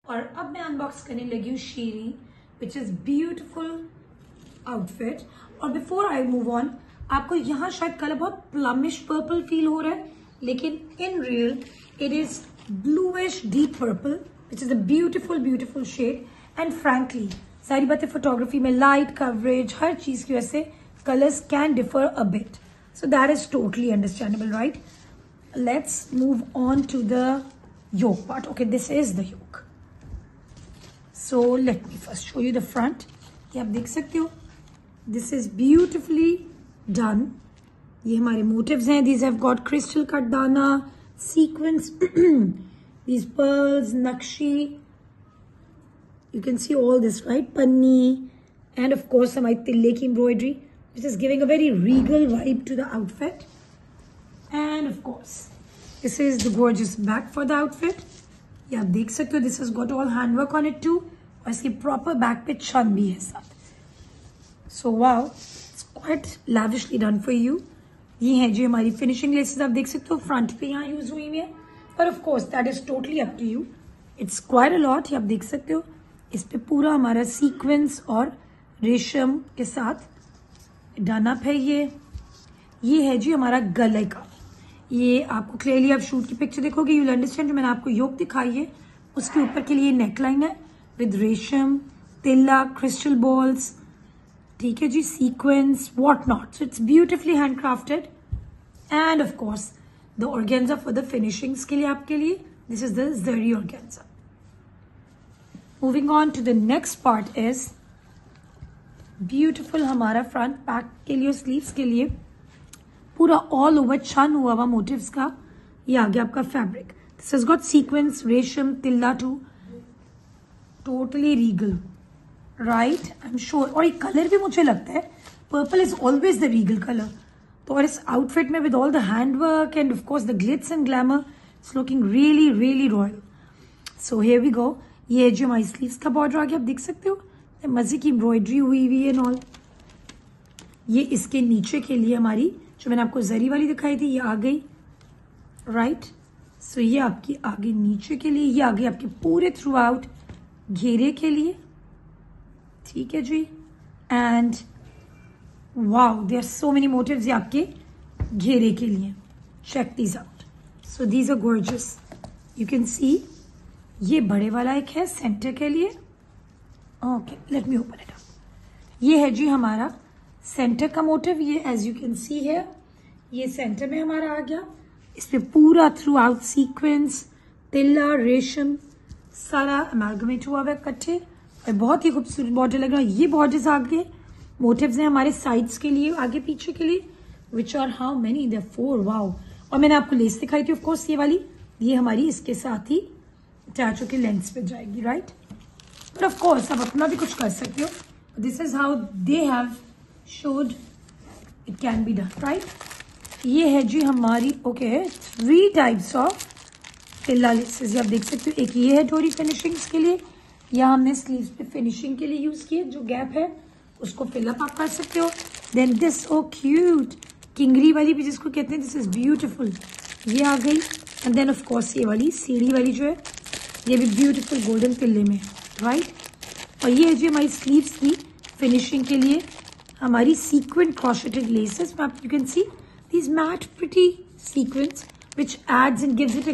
और अब मैं अनबॉक्स करने लगी हूँ शीरी विच इज ब्यूटिफुल आउटफिट। और बिफोर आई मूव ऑन, आपको यहाँ शायद कलर बहुत प्लमिश पर्पल फील हो रहा है, लेकिन in real it is bluish deep purple which is a beautiful beautiful shade. And frankly सारी बातें फोटोग्राफी में लाइट कवरेज हर चीज की वजह से colors can differ a bit, so that is totally understandable, right? Let's move on to the yoke part. Okay, this is the yoke, so let me first show you the front. ये आप देख सकते हो, this is beautifully done. ये हमारे motifs हैं. These have got crystal cut dana, sequins, these pearls, nakshi. You can see all this, right? Panni, and of course हमारी तिल्ले की embroidery, which is giving a very regal vibe to the outfit. And of course, this is the gorgeous back for the outfit. ये आप देख सकते हो, this has got all handwork on it too. और इसकी proper back पे छन भी है साथ. So wow, it's quite lavishly done for you. ये है जो हमारी finishing laces आप देख सकते हो, front पे यहाँ use हुई है. But of course, that is totally up to you. It's quite a lot. ये आप देख सकते हो, इस पे पूरा हमारा sequence और रेशम के साथ डन अप है. ये है जी हमारा गले का. ये आपको क्लियरली आप शूट की पिक्चर देखोगे, यू विल अंडरस्टैंड. जो मैंने आपको योक दिखाई है उसके ऊपर के लिए नेकलाइन है विद रेशम, तिल्ला, क्रिस्टल बॉल्स, ठीक है जी, sequins, what not. So it's beautifully handcrafted. And of course the organza for the finishings के लिए आपके लिए this is the zari organza. Moving on to the next part is beautiful हमारा फ्रंट पैक के लिए, स्लीव्स के लिए पूरा ऑल ओवर छन हुआ हुआ मोटिव्स का. ये आ गया आपका fabric. This has got sequins, resham, tilla too, totally regal, right, I am sure. और ये कलर भी मुझे लगता है purple is always the regal colour. तो और इस आउटफिट में with all the handwork and of course the glitz and glamour, it's looking really really royal. So here we go. ये जो हमारी स्लीव्स का बॉर्डर आ गया, आप देख सकते हो मजे की एम्ब्रॉयडरी हुई हुई है ऑल. ये इसके नीचे के लिए हमारी जो मैंने आपको जरी वाली दिखाई थी ये आ गई, राइट. सो ये आपकी आगे नीचे के लिए, ये आ गई आपके पूरे थ्रू आउट घेरे के लिए, ठीक है जी. And wow, there are so many motifs ये आपके घेरे के लिए. Check these out. So these are gorgeous. You can see ये बड़े वाला एक है सेंटर के लिए. Okay, let me open it up. ये है जी हमारा सेंटर का मोटिव. ये एज यू कैन सी है, ये सेंटर में हमारा आ गया. इस पे पूरा थ्रू आउट सीक्वेंस, तिल्ला, रेशम सारा अमेलगमेट हुआ है इकट्ठे, और बहुत ही खूबसूरत बॉर्डर लग रहा है. ये बॉर्डर्स आ गए, मोटिव्स हैं हमारे साइड्स के लिए, आगे पीछे के लिए, which are how many, there 4. Wow. और मैंने आपको लेस दिखाई थी ऑफकोर्स ये वाली, ये हमारी इसके साथ ही अटैच होकर लेंस पे जाएगी, राइट. बट ऑफ कोर्स आप अपना भी कुछ कर सकते हो. This is how they have showed it can be done, right. ये है जी हमारी ओके 3 टाइप्स ऑफ तिल्ला लेसेस. आप देख सकते हो, एक ये है डोरी फिनिशिंग्स के लिए, या हमने स्लीव्स पे फिनिशिंग के लिए यूज किया. जो गैप है उसको फिलअप आप कर सकते हो. देन दिस ओ क्यूट किंगरी वाली भी जिसको कहते हैं, दिस इज ब्यूटिफुल, ये आ गई. एंड देन ऑफ कोर्स ये वाली सीढ़ी वाली जो है ये भी ब्यूटीफुल गोल्डन तिल्ले में, राइट. और ये है जी हमारी स्लीव्स की फिनिशिंग के लिए हमारी sequinned crocheted laces. You can see these matte pretty sequins which adds and gives it a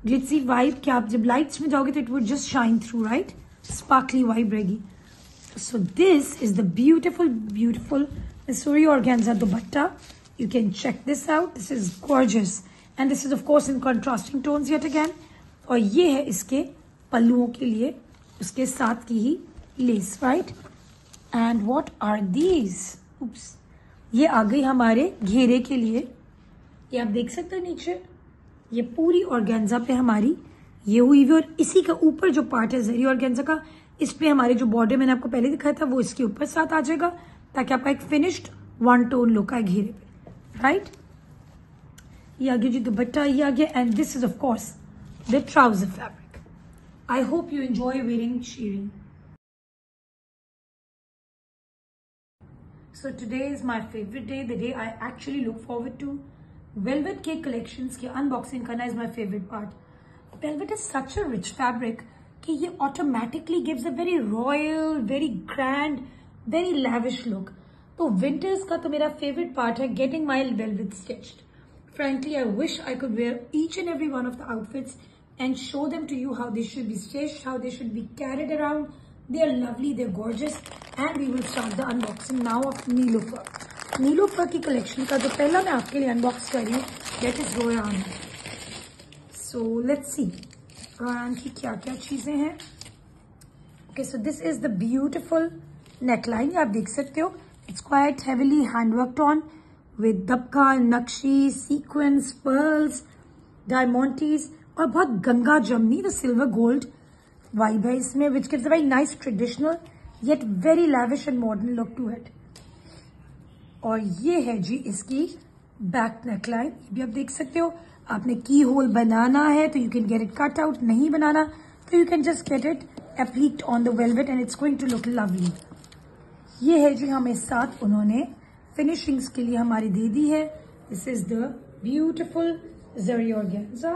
glitzy vibe. कि आप जब लाइट्स में जाओगे तो it would just shine through, right, sparkly vibe रहेगी. So this is the beautiful beautiful Missouri organza dupatta. You can check this out. This is gorgeous, and this is of course in contrasting tones yet again. और ये है इसके पल्लुओं के लिए उसके साथ की ही lace, right. And what are these, oops, ये आ गई हमारे घेरे के लिए. ये आप देख सकते हो नीचे ये पूरी ऑर्गेन्जा पे हमारी ये हुई हुई, और इसी का ऊपर जो पार्ट है जरी ऑर्गेन्जा का, इस पे हमारे जो बॉर्डर मैंने आपको पहले दिखाया था वो इसके ऊपर साथ आ जाएगा, ताकि आपका एक फिनिश्ड 1 टोन लुक आए घेरे पे, राइट. ये आ गया जी दुपट्टा, ये आ गया. And this is of course the trouser fabric. I hope you enjoy wearing shearing. So today is my favorite day, the day I actually look forward to. Velvet cake collections की unboxing करना is my favorite part. Velvet is such a rich fabric कि ये automatically gives a very royal, very grand, very lavish look. तो winters का तो मेरा favourite part है getting my velvet stitched. Frankly, I wish I could wear each and every one of the outfits and show them to you how they should be stitched, how they should be carried around. They are lovely, they're gorgeous, and we will start the unboxing now of Neelofer. Neelofer की collection का जो पहला मैं आपके लिए unbox कर रही हूँ, that is Royan. So let's see, Royan की क्या क्या चीजें हैं. Okay, so this is the beautiful neckline. आप देख सकते हो, it's quite heavily handworked on. With dabka, nakshi, sequins, pearls, diamantes और बहुत गंगा जमनी, द सिल्वर गोल्ड वाइब है इसमें, which gives a very nice traditional yet very lavish and modern look to it. और ये है जी इसकी बैक नेकलाइन. ये भी आप देख सकते हो. आपने की होल बनाना है तो you can get it cut out, नहीं बनाना तो you can just get it appliqued on the velvet and it's going to look lovely. ये है जी हमें साथ उन्होंने फिनिशिंग्स के लिए हमारी दे दी है. This is the beautiful zari organza.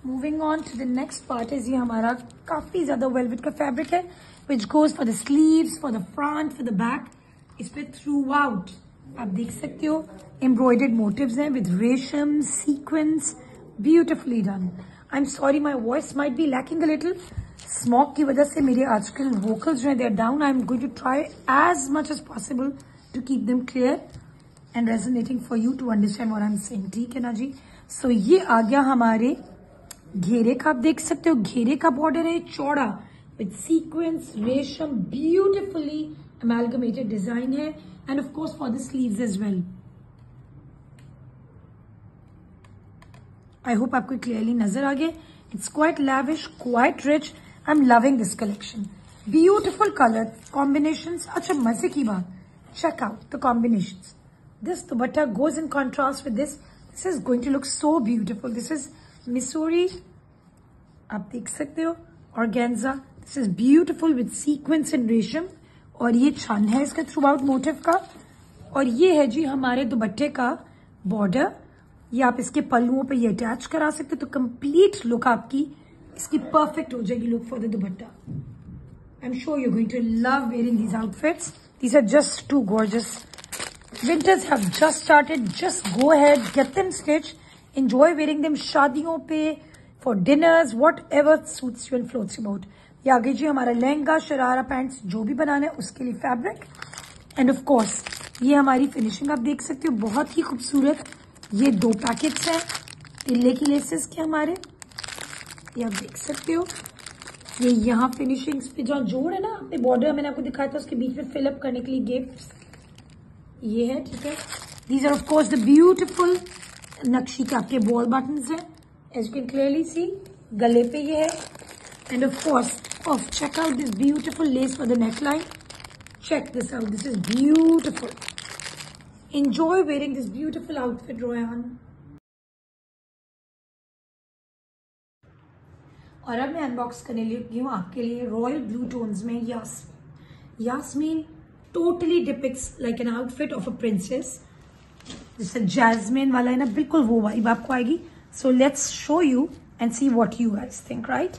Moving on to the next part is ये हमारा काफी ज्यादा वेलवेट का फैब्रिक है which goes for the sleeves, for the front, for the back. इस पे थ्रू आउट आप देख सकते हो एम्ब्रॉयडर्ड मोटिव्स हैं with resham, sequence, beautifully done. I am sorry my voice might be lacking a little. Smog की वजह से मेरे आजकल वोकल्स जो है they are down. I am going to try as much as possible to keep them clear and resonating for you to understand what I am saying. ठीक है ना जी. सो ये आ गया हमारे घेरे का. आप देख सकते हो घेरे का बॉर्डर है चौड़ा with sequence, resham, beautifully amalgamated design है and of course for the sleeves as well. I hope आपको क्लियरली नजर आ गया. It's quite lavish, quite rich. I'm loving this collection. Beautiful color combinations. अच्छा मजे की बात. Check out the combinations. This dupatta goes in contrast with this. This is going to look so beautiful. This is Missouri. आप देख सकते हो organza. This is beautiful with sequins and रेशम. और ये छन है इसका थ्रू आउट मोटिव का. और ये है जी हमारे दुपट्टे का बॉर्डर. ये आप इसके पल्लुओं पे ये अटैच करा सकते हो तो कंप्लीट लुक आपकी इसकी परफेक्ट हो जाएगी look for the dupatta. I am sure you going to love wearing these outfits. These are just too gorgeous. Winters have just started. Just go ahead, get them stitch, enjoy wearing them शादियों पे, for dinners, whatever suits you and floats you about. ये आगे जी हमारा lehenga, sharara, pants जो भी बनाना है उसके लिए फैब्रिक. एंड ऑफ कोर्स ये हमारी फिनिशिंग आप देख सकते हो बहुत ही खूबसूरत. ये 2 पैकेट्स हैं तिल्ले की लेसेस के हमारे. ये आप देख सकते हो. ये यहाँ फिनिशिंग्स पे जो जोड़ है ना अपने बॉर्डर मैंने आपको दिखाया था उसके बीच में फिलअप करने के लिए गिफ्ट्स ये है. ठीक है. These are of course the beautiful nakshi के आपके बॉल बटन्स हैं as you can clearly see. गले पे ये है and of course check out this beautiful lace for the neckline. Check this out. This is beautiful. Enjoy wearing this beautiful outfit रोयान. और अब मैं अनबॉक्स करने लगी हूँ आपके लिए रॉयल ब्लू टोन्स में Yasmin. Yasmin totally depicts like an outfit of a princess. जैसे जैस्मिन वाला है ना बिल्कुल वो वाइब आपको आएगी. So let's show you and see what you guys think. Right.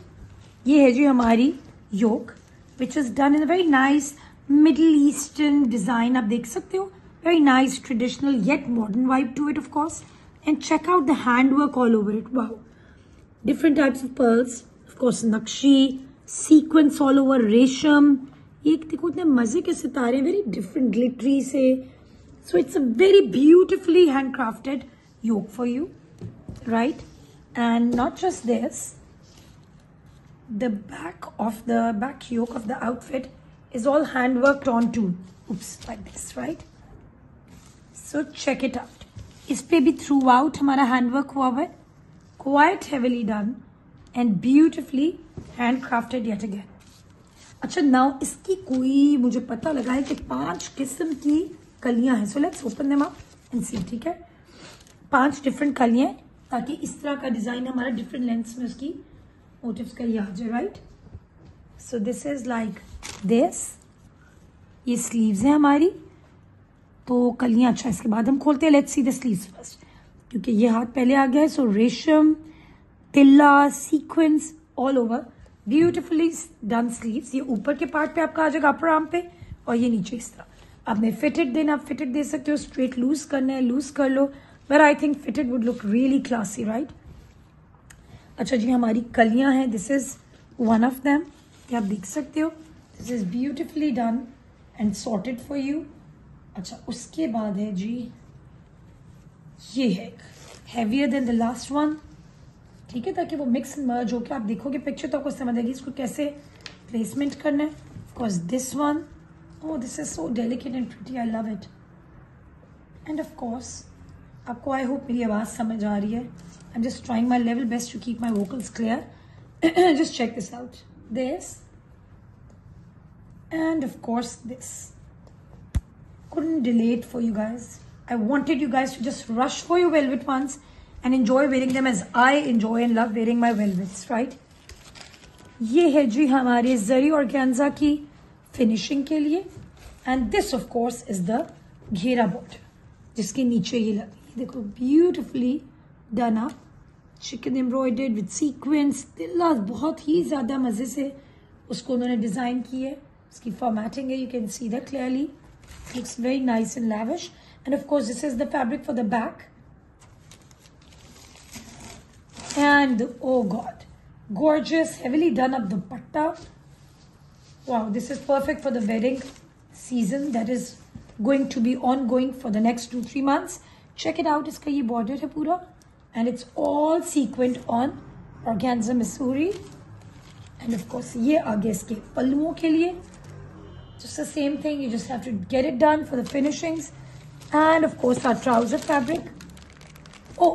ये है जी हमारी yoke which is done in a very nice Middle Eastern design. आप देख सकते हो very nice traditional yet modern vibe to it of course. And check out the hand work all over it. Wow. Different types of pearls, course नक्शी, sequence all over, रेशम. ये देखो इतने मजे के सितारे वेरी डिफरेंट ग्लिटरी से. So it's a very beautifully handcrafted yoke for you. Right. And not just this, the back yoke of the outfit is all hand worked on too. Oops, like this, right? So check it out. इस पे भी throughout हमारा hand work हुआ है. Quite heavily done and beautifully handcrafted yet again. अच्छा now इसकी कोई मुझे पता लगा है कि 5 किस्म की कलियां हैं. So let's open them up and see. ठीक है. 5 डिफरेंट कलियां ताकि इस तरह का डिजाइन हमारा डिफरेंट लेंथ्स में उसकी मोटिव्स का ये आ जाए. Right. So this is like this. ये स्लीव्स हैं हमारी. तो कलियां. अच्छा इसके बाद हम खोलते हैं. Let's see the sleeves first. क्योंकि ये हाथ पहले आ गया है. सो resham, tilla, sequins all over, beautifully done sleeves. ये ऊपर के पार्ट पे आपका आ जाएगा अपर आर्म पे, और ये नीचे इस तरह. आपने फिटेड देना, आप फिटेड दे सकते हो. स्ट्रेट लूज करना है, लूज कर लो. But I think fitted would look really classy, right. अच्छा जी, हमारी कलियां हैं. This is one of them. ये आप देख सकते हो. This is beautifully done and sorted for you. अच्छा, उसके बाद है जी, ये है heavier than the last one. ठीक है, ताकि वो मिक्स मर्ज होकर आप देखोगे पिक्चर तो आपको समझ आएगी इसको कैसे प्लेसमेंट करना है. Of course this one, oh this is so delicate and pretty, I love it. And of course आपको I hope मेरी आवाज़ समझ आ रही है. I'm just trying my level best to keep my vocals clear. Just check this out. This and of course this. Couldn't delay it for you guys. I wanted you guys to just rush for your velvet ones and enjoy wearing them as I enjoy and love wearing my velvets, right? ये है जी हमारे जरी organza की finishing के लिए. And this of course is the घेरा border जिसके नीचे ये लगी. देखो beautifully done up, chikan embroidered with sequins, tilla. बहुत ही ज्यादा मजे से उसको उन्होंने डिजाइन की है. उसकी फॉर्मेटिंग है, you can see that clearly. Looks very nice and lavish. And of course this is the fabric for the back. And oh God, gorgeous, heavily done up dupatta. Wow, this is perfect for the wedding season that is going to be ongoing for the next 2-3 months. Check it out. इसका ये border है पूरा and it's all sequined on organza missouri. And of course ये आगे इसके पल्लुओं के लिए just the same thing. You just have to get it done for the finishings. And of course our trouser fabric. Oh,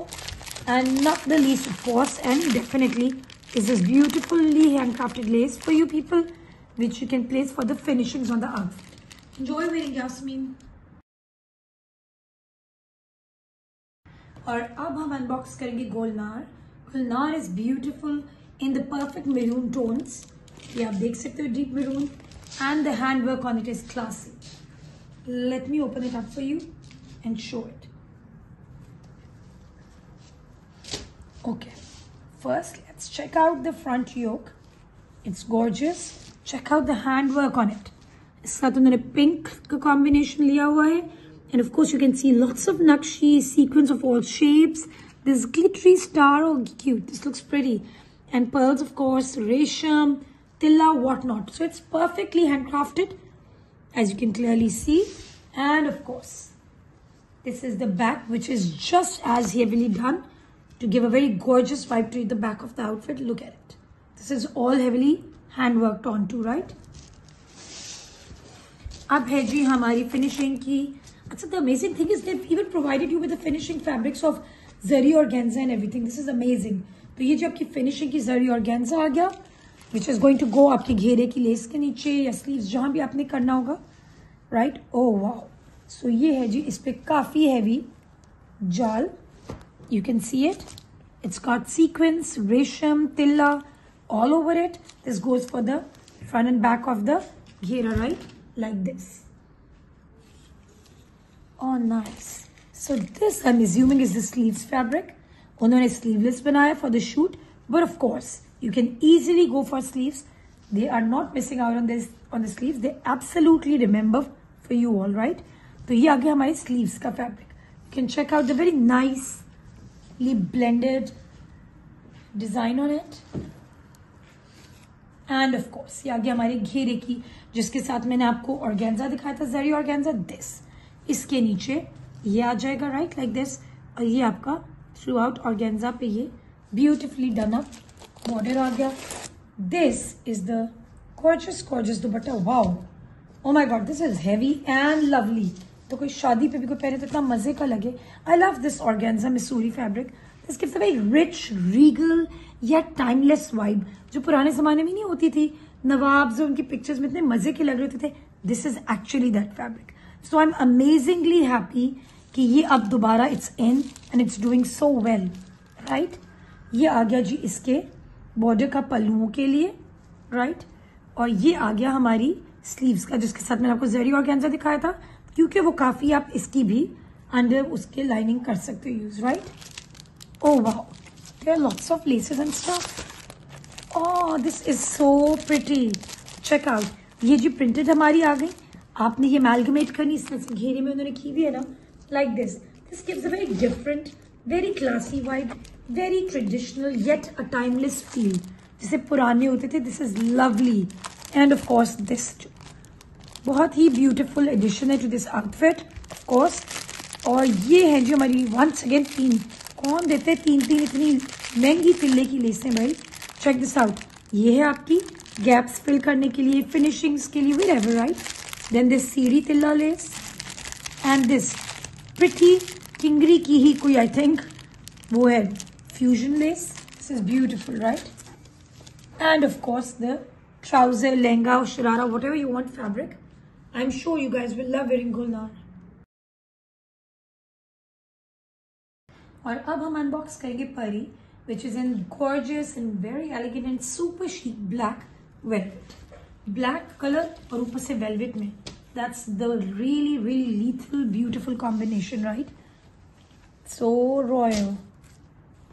and not the least of course and definitely is this beautifully handcrafted lace for you people, which you can place for the finishings on the outfit. Enjoy wearing, Yasmin. और अब हम unbox करेंगे Golnar. Golnar is beautiful in the perfect maroon tones. ये आप देख सकते हो, deep maroon. And the hand work on it is classy. Let me open it up for you and show it. Okay, first let's check out the front yoke. It's gorgeous. Check out the handwork on it. इसका तो उन्होंने pink का combination लिया हुआ है. And of course you can see lots of nakshi, sequins of all shapes. This glittery star, oh cute. This looks pretty. And pearls of course, resham, tilla, whatnot. So it's perfectly handcrafted as you can clearly see. And of course this is the back, which is just as heavily done to give a very gorgeous vibe to the back of the outfit. Look at it. This is all heavily hand worked on too, right? अब है जी हमारी finishing की. अच्छा, the amazing thing is they've even provided you with the finishing fabrics of zari organza and everything. This is amazing. तो ये जो आपकी फिनिशिंग की zari organza आ गया, which is going to go आपके घेरे की लेस के नीचे या स्लीव्स जहां भी आपने करना होगा, right? Oh wow. So ये है जी, इस पे काफी हैवी जाल. You can see it. It's got sequins, resham, tilla all over it. This goes for the front and back of the ghera, right? Like this. Oh, nice. So this, I'm assuming, is the sleeves fabric. उन्होंने sleeveless बनाया for the shoot. But of course, you can easily go for sleeves. They are not missing out on this, on the sleeves. They absolutely remember for you all, right? तो ये आ गया हमारे sleeves का fabric. You can check out the very nice blended design on it. And of course ये आ गया हमारे घेरे की, जिसके साथ मैंने आपको ऑर्गेन्जा दिखाया था, जरी ऑर्गेन्जा. दिस इसके नीचे ये आ जाएगा, राइट, लाइक दिस. और ये आपका थ्रू आउट ऑर्गेन्जा पे ये ब्यूटिफुली डन अप बॉर्डर आ गया. This is the gorgeous dupatta. Wow, oh my God, this is heavy and lovely. तो कोई शादी पे भी कोई पहने तो इतना मजे का लगे. I love this organza Missouri fabric. This gives a very rich, Regal या टाइमलेस वाइब, जो पुराने जमाने में नहीं होती थी. नवाब जो उनकी पिक्चर्स में इतने मजे के लग रहे थे, this is actually that fabric. So I am amazingly happy कि ये अब दोबारा it's in and it's doing so well, right. ये आ गया जी इसके बॉर्डर का पल्लुओं के लिए, राइट. और ये आ गया हमारी स्लीव्स का, जिसके साथ मैंने आपको जरी ऑर्गेन्जा दिखाया था, क्योंकि वो काफी आप इसकी भी अंडर उसके लाइनिंग कर सकते हो use, right? Oh wow, there are lots of laces and stuff. Oh this is so pretty, check out. ये जो प्रिंटेड हमारी आ गई, आपने ये अमेलगमेट करनी, इस तरह से घेरे में उन्होंने की हुई है ना, like this gives a very different, very classy vibe, very traditional yet a timeless feel, जैसे पुराने होते थे। This is lovely and of course this बहुत ही ब्यूटीफुल एडिशन है to this outfit of course. और ये है जो हमारी वंस अगेन तीन, कौन देते हैं तीन इतनी महंगी तिल्ले की लेसें भाई। चेक दिस आउट, ये है आपकी गैप्स फिल करने के लिए, फिनिशिंग्स के लिए, व्हेरेवर, राइट? देन दिस सीढ़ी तिल्ला लेस एंड दिस प्रिटी किंगरी की ही कोई आई थिंक वो है fusion less. This is beautiful, right? And of course the trouser, lehenga और sharara, whatever you want fabric. I'm sure you guys will love wearing Gulnar. और अब हम unbox करेंगे परी, which is in gorgeous and very elegant and super chic black velvet. Black color और ऊपर से velvet में. That's the really really lethal beautiful combination, right? So royal.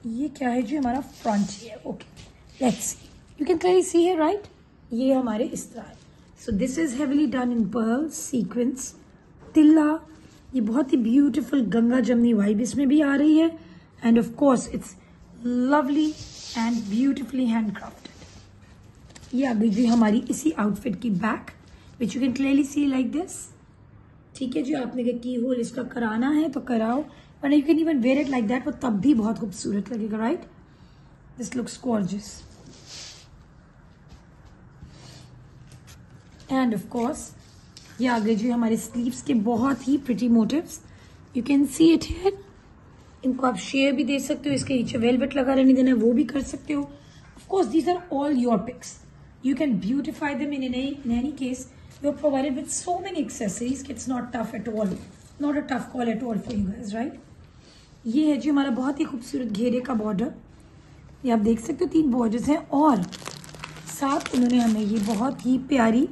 ये क्या है जी? हमारा front है. Okay, let's see. You can clearly see here, right? ये हमारे इस तरह है. So this is heavily done in pearls, sequins, तिल्ला. ये बहुत ही ब्यूटीफुल गंगा जमनी वाइब इसमें भी आ रही है. And of course it's lovely and beautifully handcrafted. ये आ गई जी हमारी इसी आउटफिट की back, which you can clearly C like this. ठीक है जी, आपने की होल इसका कराना है तो कराओ, वरना you can even wear it like that, वो तब भी बहुत खूबसूरत लगेगा, right? This looks gorgeous. And of course ये आ गए जी हमारे स्लीव्स के बहुत ही pretty motifs. You can see it here. इनको आप शेयर भी दे सकते हो, इसके नीचे वेलवेट लगा रहने देना है वो भी कर सकते हो. Of course these are all your pics. You can beautify them in any case. You are provided with so many accessories कि it's not tough at all, not a tough call at all for you guys, right? ये है जी हमारा बहुत ही खूबसूरत घेरे का border. ये आप देख सकते हो 3 बॉर्डर्स हैं और साथ उन्होंने हमें ये बहुत ही प्यारी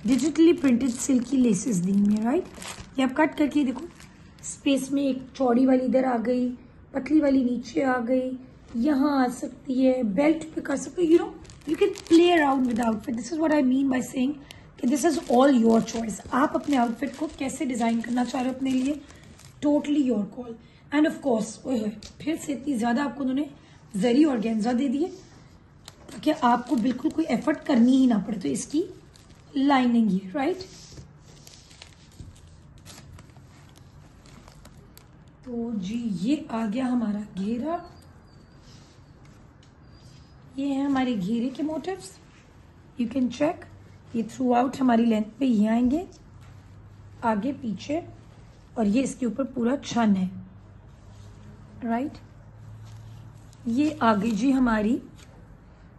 डिजिटली प्रिंटेड सिल्की लेसेस दी हैं, राइट? ये आप कट करके देखो, स्पेस में एक चौड़ी वाली इधर आ गई, पतली वाली नीचे आ गई, यहाँ आ सकती है, बेल्ट पे कर सकते हो. You can play around with outfit. This is what I mean by saying कि this is all your choice. आप अपने आउटफिट को कैसे डिजाइन करना चाह रहे हो अपने लिए, totally your call. And of course फिर से इतनी ज्यादा आपको उन्होंने जरी ऑर्गेन्जा दे दिए ताकि आपको बिल्कुल कोई एफर्ट करनी ही ना पड़े. तो इसकी लाइनिंग ये, राइट? तो जी ये आ गया हमारा घेरा. ये है हमारे घेरे के मोटिव्स. यू कैन चेक, ये थ्रू आउट हमारी लेंथ पे ये आएंगे, आगे पीछे, और ये इसके ऊपर पूरा छन है, राइट? ये आ गई जी हमारी,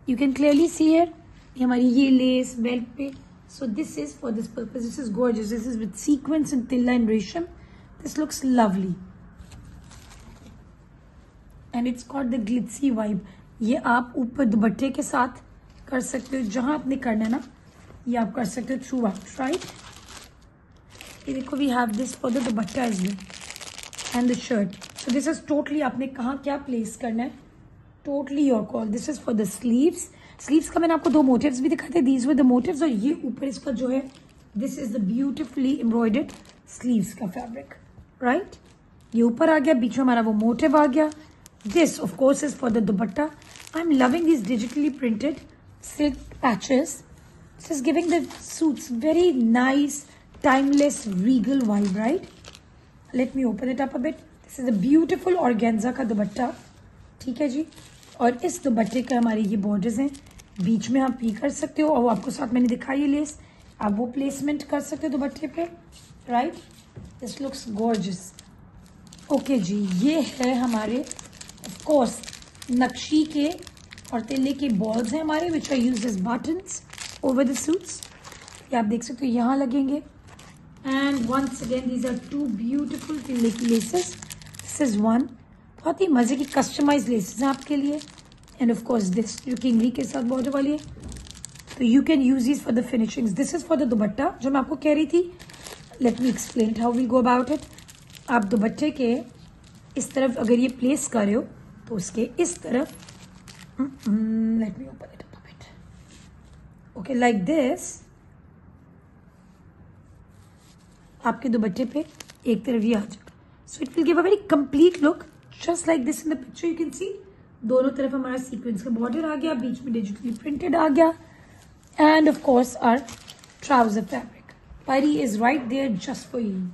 you can clearly see here, हमारी ये लेस बेल्ट पे. So this is for this purpose. This is gorgeous. This is with sequins and tilla and resham. This looks lovely. And it's got the glitzy vibe. ये आप ऊपर दुपट्टे के साथ कर सकते हो, जहां आपने करना है ना ये आप कर सकते हो थ्रू आउट, राइट? ये देखो, we have this for the dupatta as well and the shirt. So this is totally आपने कहाँ क्या प्लेस करना है, totally your call. This is for the sleeves. Sleeves का मैंने आपको 2 मोटिव्स भी दिखाते, दीज वर द मोटिव्स. और ये ऊपर इसका जो है, this is the beautifully embroidered sleeves का फैब्रिक, राइट? ये ऊपर आ गया, बीच में हमारा वो मोटिव आ गया. This of course is for the dupatta. I am loving this digitally printed silk patches. This is giving the suits very nice timeless Regal vibe, right? Late me open it up a bit. This is a beautiful organza का दुपट्टा. ठीक है जी, और इस दुपट्टे के हमारे ये borders हैं, बीच में आप ये कर सकते हो, और आपको साथ मैंने दिखाई है लेस, आप वो प्लेसमेंट कर सकते हो दुपट्टे पे, right? This looks gorgeous. Okay जी, ये है हमारे ऑफ कोर्स नक्शी के और तिल्ले के बॉल्स हैं हमारे, which are used as buttons over the suits. ये आप देख सकते हो यहाँ लगेंगे. And once again these are 2 beautiful तिल्ले की लेसेस. दिस इज 1 बहुत ही मजे की कस्टमाइज लेसेस हैं आपके लिए. एंड ऑफ कोर्स दिस जो किंगरी के साथ बॉर्डर वाली है, तो you can use this for the finishings. This is for the dupatta जो मैं आपको कह रही थी. Let me explain how we go about it. आप दुपट्टे के इस तरफ अगर ये प्लेस कर रहे हो तो उसके इस तरफ, late me open it a bit, okay, like this, आपके दुपट्टे पे एक तरफ ये आ जाएगा. So it will give a very complete look, just like this in the picture. You can सी दोनों तरफ हमारा सीक्वेंस का बॉर्डर आ गया, बीच में डिजिटली प्रिंटेड आ गया, and of course our trouser fabric. Pari is right there just for you.